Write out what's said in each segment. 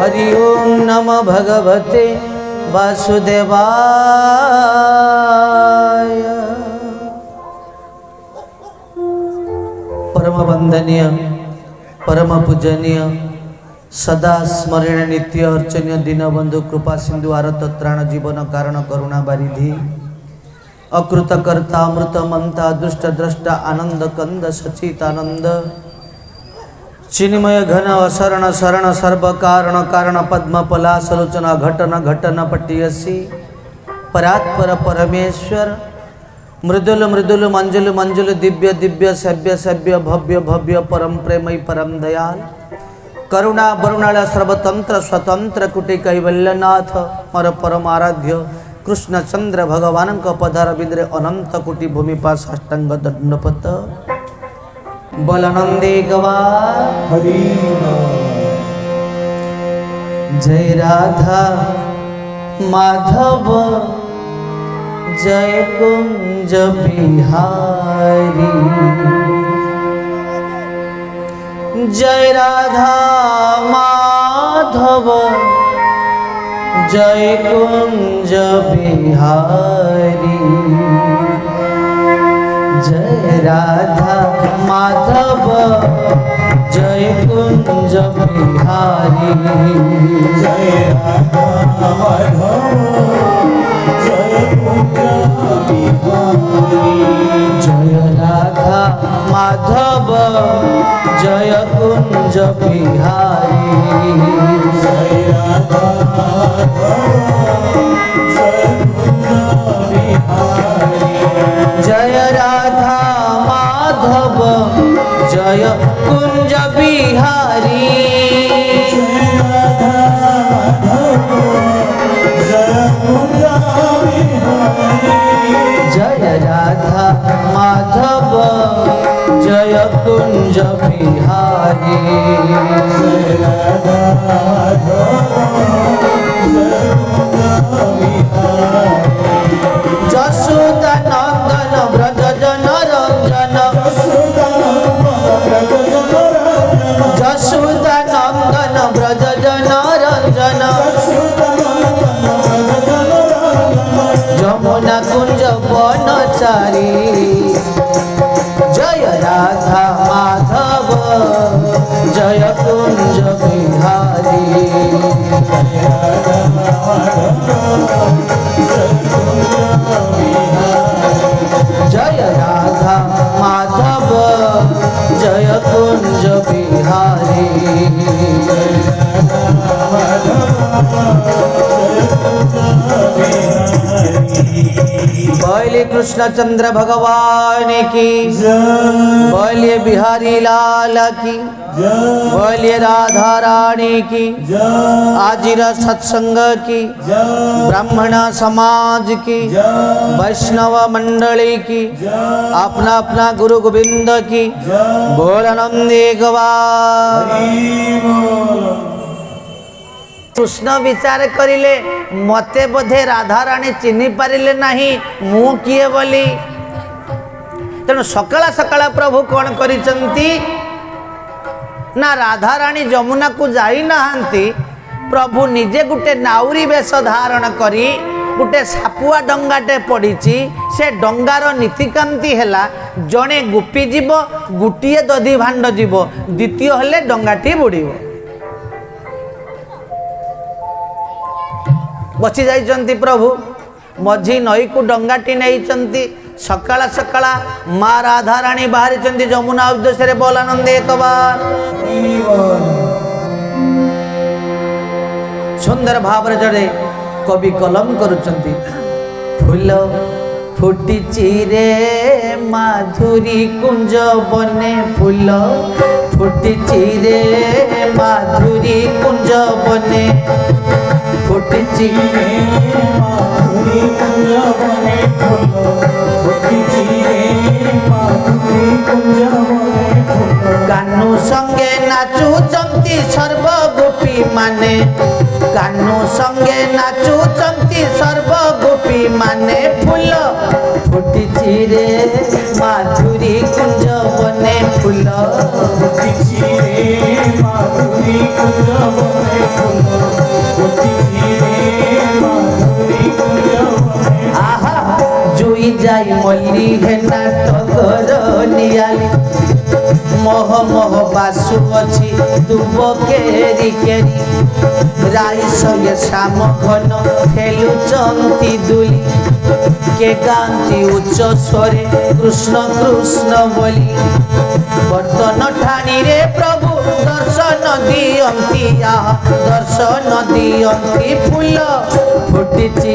हरि ओम नमः भगवते वासुदेवाय। परम वंदनीय परम पूजनीय सदा स्मरण नित्य अर्चनीय दीनबंधु कृपा सिंधु आरत त्राण जीवन कारण करुणा बारिधि अकृत कर्ता अमृत मंता दुष्ट द्रष्टा आनंद कंद सचितानंद चिन्मय घन अशरण शरण सर्व कारण कारण पद्म पलासलोचना घटन घटन पट्टियसी परात्पर परमेश्वर मृदुल मृदुल मंजुल मंजुल दिव्य दिव्य सभ्य सभ्य भव्य भव्य परम प्रेमय परम दयाल करुणा वरुणाल सर्वतंत्र स्वतंत्र कुटी कैवल्यनाथ मोर परम आराध्य कृष्णचंद्र भगवान पदार बिंद्रे अनंत कोटि भूमिपा साष्टांग दंडपत बलनंदे गवा हरि जय राधा माधव जय कुंज बिहारी जय राधा माधव जय कुंज बिहारी जय राधा माधव जय कुंज बिहारी जय राधा माधव जय कुंज बिहारी जय राधा माधव जय कुंज बिहारी जय राधा माधव जय कुंज बिहारी जय राधा माधव जय कुंज बिहारी जय राधा माधव जय कुंज बिहारी जय राधा माधव जय कुंज बिहारी जसोदा नंदन व्रज जन रंजन जसोदा नंदन व्रज जन रंजन जमुना कुंज बनचारी जय राधा माधव जय कुंज बिहारी जय राधा माधव जय कुंज बिहारी बोलिए कृष्णचंद्र भगवान की बोलिए बिहारी लाल की बोलिए राधा रानी की आजिर सत्संग की ब्राह्मण समाज की वैष्णव मंडली की अपना अपना गुरु गोविंद की बोल नंदी गवार कृष्ण विचार करिले मते बोधे राधा रानी चिन्हि पारिले नहीं मु किए बोली तेणु सकाला सकाला प्रभु कौन करिसंती ना राधा रानी जमुना को जाई नहांती प्रभु निजे गुटे नाउरी वेश धारण करी गुटे सापुआ डंगाटे पड़ीची से डंगार नीतिकांति हैला जड़े गोपी जीव गुटिए दधी भांड जीव द्वितीय हेले डंगाटी बुड़ीब बची जाइचंती प्रभु मझी नई को डंगाटी नहीं सकाला सकाला माँ राधा रानी बाहरी चंदी जमुना उद्देश्य बोलानंद एक बार सुंदर भाव जड़े कवि कलम करुचंती फूल फुटी रे माधुरी कुंज बने फूल फुटी रे माधुरी कुंज बने फुटी माधुरी कुंज बने माधुरी कुंज बने कानू संगे नाचू चमती सर्व गोपी माने कानू संगे नाचू चमती सर्व गोपी माने फूल फुटी रे माधुरी कुंज बने फूल फुटिछि रे माधुरी कुंज बने फूल फुटिछि रे माधुरी कुंज बने आहा जुई जाई मल्ली है नाटकर नियाली मोह मोह बासु अच्छी दुब केरी केरी राइस ये श्याम घन खेलुचंती दुली के गांती उच्च स्वरे कृष्ण कृष्ण बोली बर्तन ठाणी रे प्रभु दर्शन दियंती दर्शन दियंती फूल फुटिछि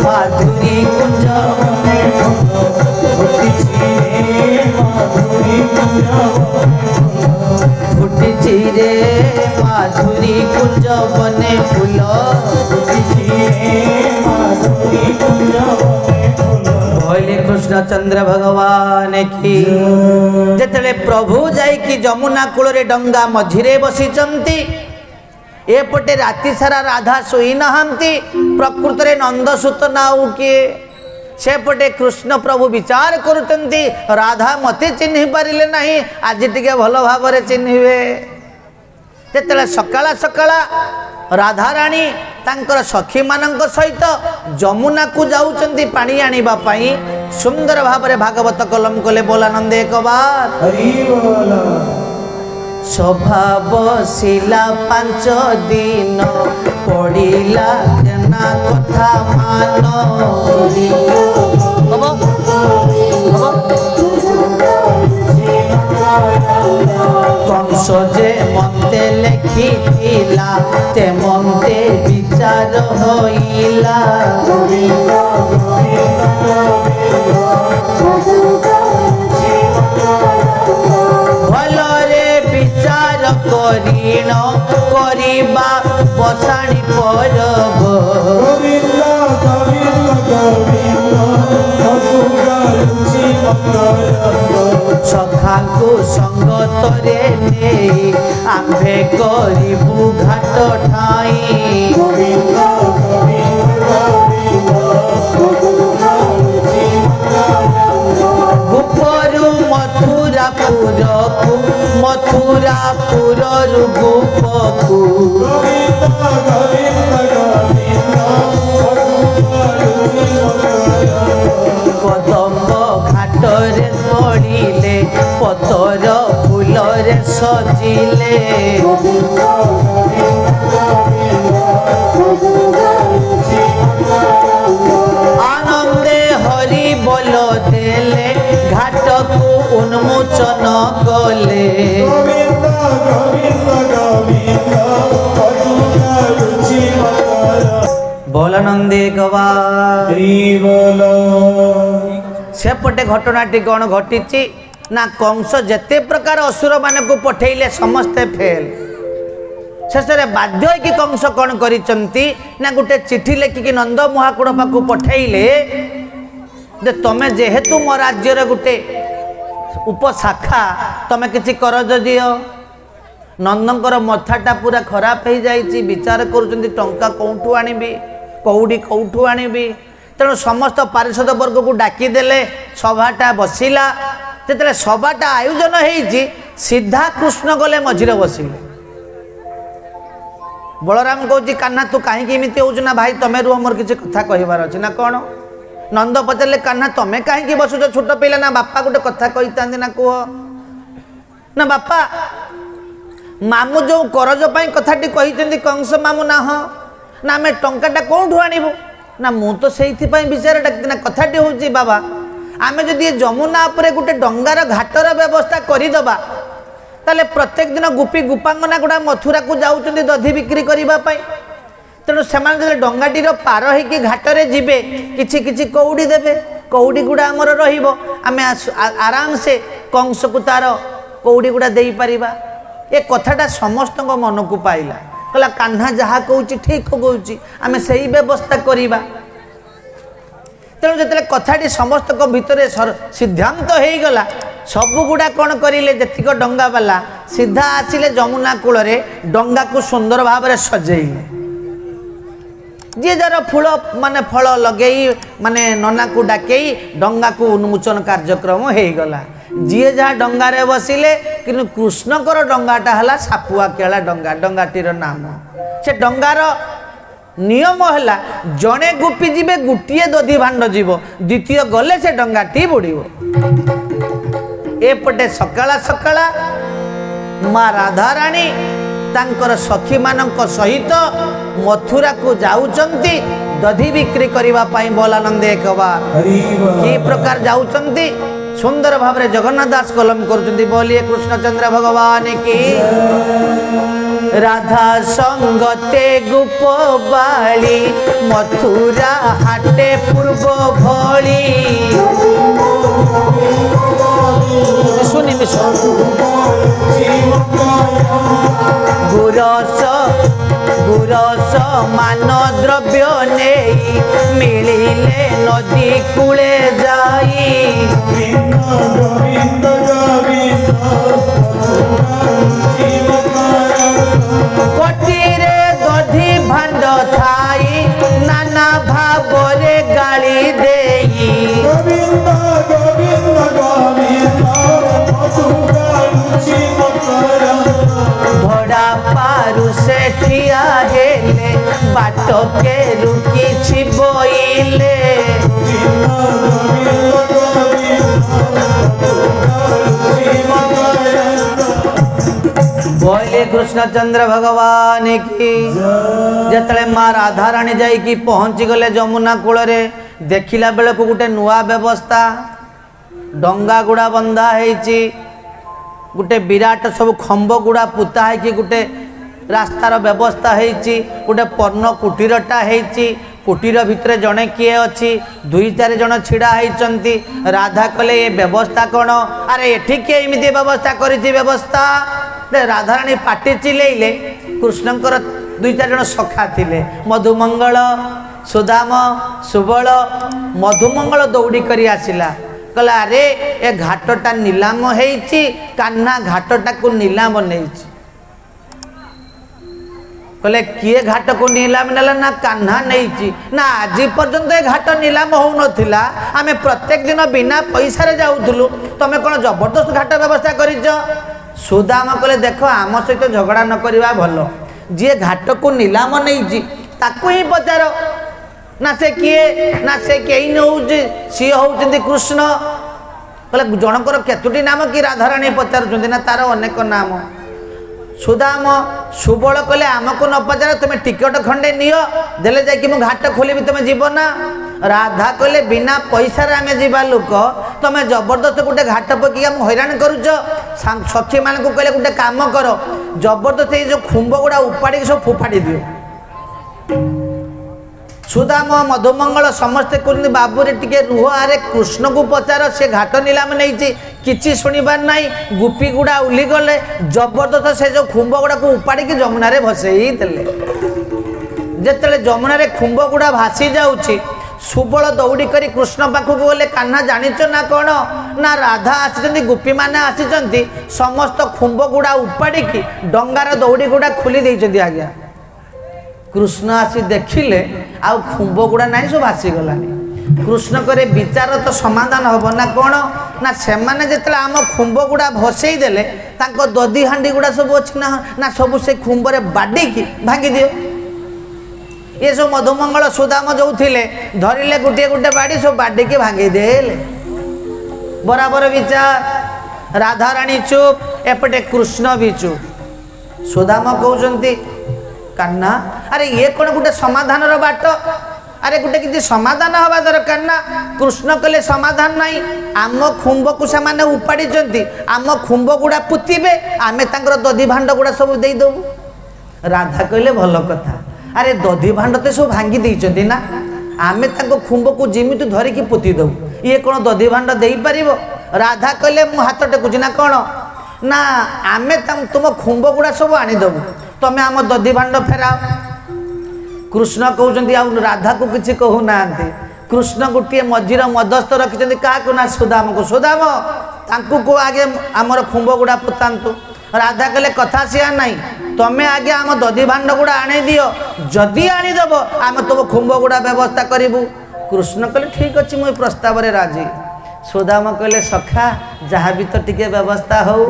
माधुरी कुंज बने फूल फुटिछि रे माधुरी कुंज फुटिछि रे माधुरी कुंज बने फूल फुटिछि रे माधुरी कुंज बने फूल बोले कृष्णचंद्र भगवान की जेतले प्रभु जाइकी जमुना कूल रे डंगा मझिरे बसिचंती एपटे राति सारा राधा सोई नहांती प्रकृत रे नंदसुत नाउ किए सेपटे कृष्ण प्रभु विचार करुचंती राधा मते चिन्हि पारिले नहीं आज टिके भल भाव चिन्हिबे जेतले सकाला सकाला राधा रानी तांकर सखी मानक सहित जमुना को जाउचंती पानी आनिबा पई सुंदर भाव रे भागवत कलम कले बोलानंद एक बार हरि बोल स्वभाव शिला 5 दिन पड़िला केना कथा मान कंस जे मते लेखिथिला ते मते विचार होइला भलरे विचार करिण करिबा बसाणी परब गोविंद गोविंद गोविंद मधुरारुचि मंगल सखाକୁ संगतरे नेई आम्भे करिबु घाट ठाई गोविंद गोविंद गोविंद मधुरारुचि गुपरु मथुरापुरकु मथुरापुररु गुपकु गोविंद गोविंद गोविंद मधुरारुचि मंगल कदम्ब घाटरे पड़िले पतर फूलरे सजिले आनंदे हरि बोल देले घाटकु उन्मोचन कले गोविंद गोविंद गोविंद मधुरारुचि मंगल बोलानंदे गवार हरि बोल सेपटे घटनाटी कौन घटी ना कंस जेते प्रकार असुर मान को पठेले समस्ते फेल शेष बाध्य कि कंस कौन करिचंती ना गोटे चिठी लेखिकी नंद महाकूड़ पाखु पठेले जे तमे जेहेतु मो राज्यर गोटे उपशाखा तमे किछि करज दियो नंदंकर मथाटा पूरा खराब हो जाइए विचार करुचंती टंका कौठू आनिबी कौड़ी कौठू आनिबी तेणु समस्त पार्षद वर्ग को डाकिदेले सभाटा बसिला जिते सभाटा आयोजन होइछि सीधा कृष्ण गले मझिरे बसिले बलराम कहूँ कान्हा तू कहीं एमती हो ना भाई तमें रुह मोर किसी कथा कहबार अच्छे ना कौन नंद पचारे कान्हा तमें कहीं बसुच छोट पिला ना बापा गोटे कथा कही ना कह ना बापा मामू जो करज कथाटी कही कंस मामू ना हाँ ना आम टाटा कौटू आणबू ना मु तो से विचार डाकना कथाटी हूँ बाबा आम जदि जमुना उपरे गोटे डंगार घाटर व्यवस्था करदे ताले प्रत्येक दिन गुपी गुपांगना गुड़ा मथुरा को जाऊँ दधि बिक्री करने तेणु से डंगाटी पार हो घाटरे जीवे किछि किछि कौड़ी देवे कौड़ी गुड़ा आमर रमें आराम से कंस को तार कौड़ी गुड़ा दे पारिबा ए कथाटा समस्त मन को पाइला कहला कान्हा जहाँ कहूँ ठीक कहूँ आम से व्यवस्था करवा तेणु जो कथाटी समस्त भितर सिद्धांत हो गला सबु गुड़ा कौन करें जेतिक डंगा वाला सीधा आसिले जमुना कूल डंगा को सुंदर भाव में सजेले जी जार फूल माने फल लगे माने नना को डाके डंगा को उन्मोचन कार्यक्रम हो गला जी जहाँ डंगारे बसिले कि कृष्णकर डंगाटा है सापुआ केला डंगा डंगाटीर नाम से डंगार नियम है जड़े गोपी जीवे गोटे दधि भाण्ड जीव द्वितीय गले से डंगाटी बुड़ब एपटे सकाला सकाला माँ राधाराणी तांकर सखी मानक सहित मथुरा को जाउचंती दधि बिक्री करबा पाई बोलानंद एक बार की प्रकार जाउचंती सुंदर भाव में जगन्नाथ दास कलम करचंती बोलिए कृष्णचंद्र भगवान की राधा संगते गोप बाली मथुरा हाटे पूर्व भली सुनी गुरस मान द्रव्य नहीं मिलिले नदी कूले जाई कोटीरे दधि भाण्ड थाई नाना भावरे गाली देई भड़ा पारु से ठिया हेले बाट के रुकी छिबोइले बोले कृष्णचंद्र भगवान की जतले माँ राधाराणी जाइकी पहुँची गले जमुना कूल देखिला बेले को गोटे नुआ व्यवस्था डंगा गुड़ा बंधा है गोटे विराट सब खंब गुड़ा पुता है गोटे रास्तार व्यवस्था है गोटे पर्ण कुटीरटा है कुटीर भितर जड़े किए अच्छी दुई चार जन छिड़ा होती राधा कले ये व्यवस्था कौन अरे एठी किए एमती व्यवस्था करी व्यवस्था राधाराणी पाटी चिलेइले कृष्णकर दुई चार जन सखा थिले मधुमंगल सुदाम सुबल मधुमंगल दौड़ी करी आसिला कहला अरे ए घाटटा नीलाम होईची कान्हा घाटटा को नीलाम नहीं कहले किए घाट को नीलाम नेला ना कान्हा नहीं ना आज पर्यंत ए घाट नीलाम हो नथिला आमे प्रत्येक दिन बिना पैसा रे जाउथुलु तमे कोन जबरदस्त घाट व्यवस्था करिछ सुदाम कहले देखो आम सहित झगड़ा न करवा भल जी घाट को नीलाम नहीं ताकू ही पचार ना से किए ना से कई नौ सी होती कृष्ण कहले जनकर केतुटी नाम कि राधाराणी पचार ना तार अनेक नाम सुदाम सुबल कहले आमको न पचार तुम्हें टिकट खंडे नियो देले जाकि मु घाट खोलिबी तुम जीव ना राधा कहले बिना पैसा रे आमे जीवा लोक तुम जबरदस्त गोटे घाट पकी हम हैरान करूच सखी मान को कहले गोटे काम कर जबरदस्त ये जो खुंब गुड़ा उपाड़ी सब फोपाड़ी दियो सुदाम मधुमंगल समस्ते कहते बाबू रे टिके रुह अरे कृष्ण को पचार से घाट नीलाम नहीं किसी शुणबार ना गुपी गुड़ा उली गले जबरदस्त से जो खुंब गुड़ा को उपाड़ी जमुना रे भसई देले जेतले जमुना रे खुंब गुड़ा भासी जाउची सुबल दौड़ी करी कृष्ण पाखक गले कान्हा जानिच ना कौन ना राधा आसी गोपी मैंने आसी समस्त खुंब गुड़ा उपाड़ी डंगार दौड़ी गुड़ा खोली देइछन्ती आज्ञा कृष्ण आसी देखिले आउ खुंब गुड़ा ना सब आसीगलानी कृष्ण करे विचार तो समाधान हम ना कौन ना से मैंने जिते आम खुंब गुड़ा भसई देले तांको दधी हांडी गुड़ा सब अच्छी ना सब से खुंब रे बाड़ी की भांगी दियो ये सब मधुमंगल सुदाम जो थिले धरिले गोटे गोटे बाड़ी सब बाड़ी की भांगी देले बराबर विचार राधाराणी चुप एपटे कृष्ण भी चुप सुदाम कहउचंती कान्हा अरे ये कौन गोटे समाधान बाट अरे गोटे किसी समाधान हवा दरकार ना कृष्ण कहले समाधान नहीं आम खुंब को से माने उपाड़ी आम खुंब गुड़ा पुतीबे आमे तांकर दधी भांड गुड़ा सब दे दबु राधा कहले भल कथा अरे दधी भांड तो सब भांगी देइचंती ना आमे तांको खुंब को जिमिति धरिकी पुती दबु ये कौन दधी भांड दे पारिबो राधा कहले मु हाथ टेकुची ना कौन ना आमे तुम खुंब गुड़ा सब आनी दबु तमें आम दधी भांड फेराओ कृष्ण कहते आ राधा को किसी कहू ना कृष्ण गोटे मझीर मध्यस्थ रखिंट क्या ना सुदाम को सुदाम तांकु को आगे आमर खुंब गुड़ा पुतांतु राधा कहले कथा सिया नाई तमें आगे आम दधी भांड गुड़ा आनी दियो जदि आनीदेव आम तुम खुंब गुड़ा व्यवस्था करूँ कृष्ण कहले ठीक अच्छे मुझे प्रस्ताव रे राजी सुदामा कहले सखा जहाँ भी तो टिके व्यवस्था हो।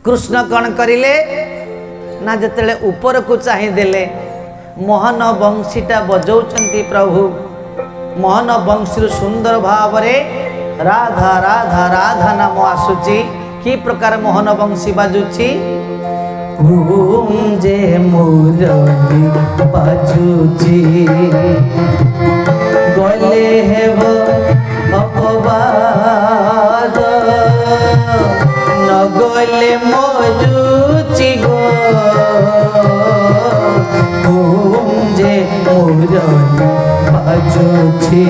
कृष्ण कौन करिले ना जिते ऊपर को चाहिदेले मोहन बंशीटा बजाउछन्ति प्रभु। मोहन बंशी सुंदर भाव राधा राधा राधा नाम आसुची। कि प्रकार मोहन बंशी बाजुची जे मुरली बाजुची गले हेब अपवाद न गले मरुची गो जे मुरली बाजुची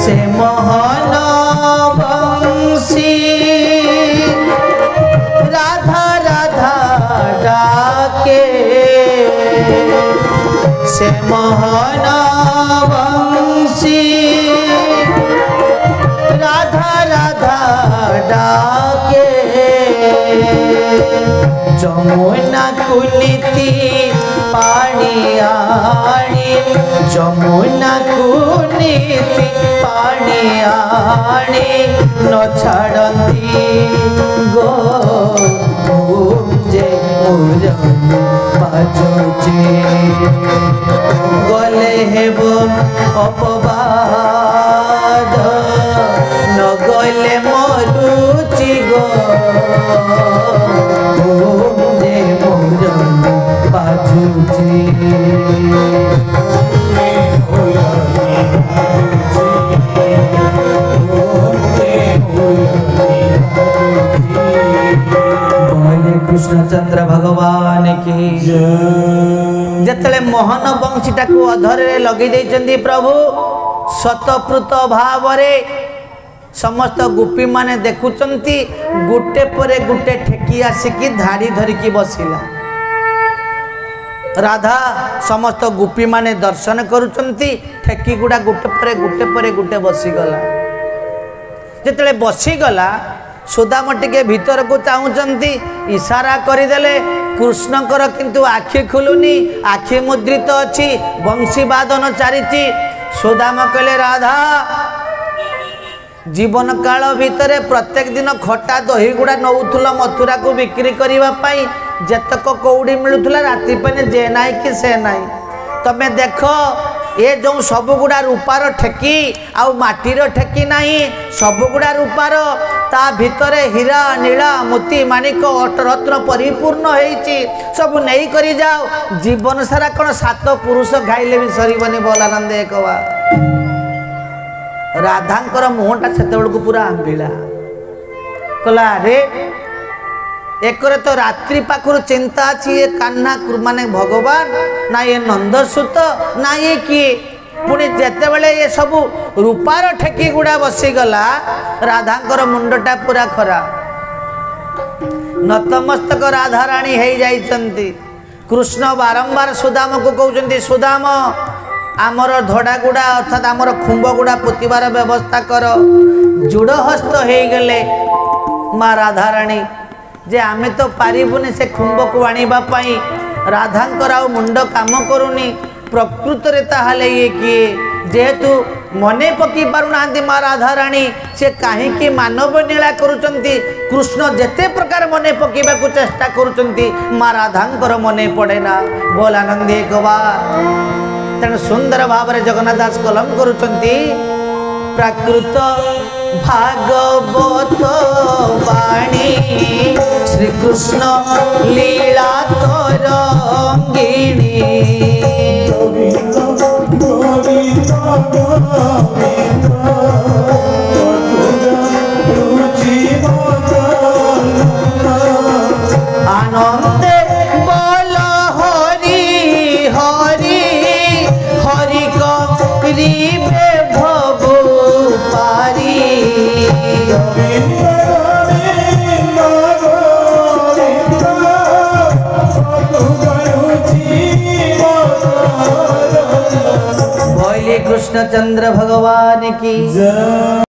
से मोहन बंशी राधा राधा डाके से मोहन बंशी राधा राधा डाके जमुना कुनीति पानी आनी जमुना कुनीति पानी आनी न छाड़ती गो जे मुरली बाजुची गले हेब अपवाद न गले मरुची गो जे मुरली बाजुची कृष्णचंद्र भगवान की जतले मोहन बंशीटा को अधरे लगे देइचंदी प्रभु शतप्रुत भाव समस्त गोपी माने देखुचंती गुटे परे गुटे ठेकी आसिकी धाड़ी धरिकी बसिला। राधा समस्त गोपी माने दर्शन करुचंती ठेकी गुड़ा गुटे परे बसीगला। जिते बसीगला सुदामा टिके भीतर को चाहूंती इशारा करदेले कृष्णकर किंतु आखि खुलुनी आखि मुद्रित अच्छी बंशी बादन चारिची। सुदामा कहले राधा जीवन काल भितर प्रत्येक दिन खटा दही गुड़ा नौथुल मथुरा को बिक्री करने जेतक कौड़ी मिलूला राति पाने जे नाई कि से नाई तमे देख ये जो सबुगुड़ा रूपार ठेकी आउ माटीर ठेकी नहीं सबुगुड़ा रूपार ता भितर हीरा नीला मोती माणिक अटरत्न परिपूर्ण होईची सब नहीं करी जाओ जीवन सारा कौन सात पुरुष खाइले भी सरीबनी बलानंद एक राधांकर मुहटा से पूरा आंबिला कहला अरे एक तो रात्रि पाखर चिंता अच्छी ये कान्हा माने भगवान ना ये नंदसुत ना ये किए पुणी जिते बड़े ये सब रूपार ठेकी गुड़ा बसीगला राधांकर मुंडटा पूरा खरा नतमस्तक राधा राणी हो जाइछंती। कृष्ण बारंबार सुदाम को कहते सुदाम आमर धड़ा गुड़ा अर्थात आमर खुंब गुड़ा पोतीबार व्यवस्था कर जुड़ हस्त हो गले माँ राधा राणी जे आमे तो पारिबुनी से खुंब को आनिबा पाई राधांकर आउ मुंड काम करूनी प्रकृत रे ताहाले ये किए जेहेतु मने पकी पारुना माँ राधा राणी से कहीं मानव नीला करुचंती कृष्ण जेते प्रकार मने पकेबा को चेष्टा करुचंती माँ राधांकर मने पड़े ना बोल आनंद एक बार तेणु सुंदर भाव में जगन्नाथ दास कलम करुचंती प्राकृत भागवत वाणी श्री कृष्ण लीला तरंगिणी आनंदे बोल हरि हरि हरि करिबे भव पारी बोले कृष्णचंद्र भगवान की जय।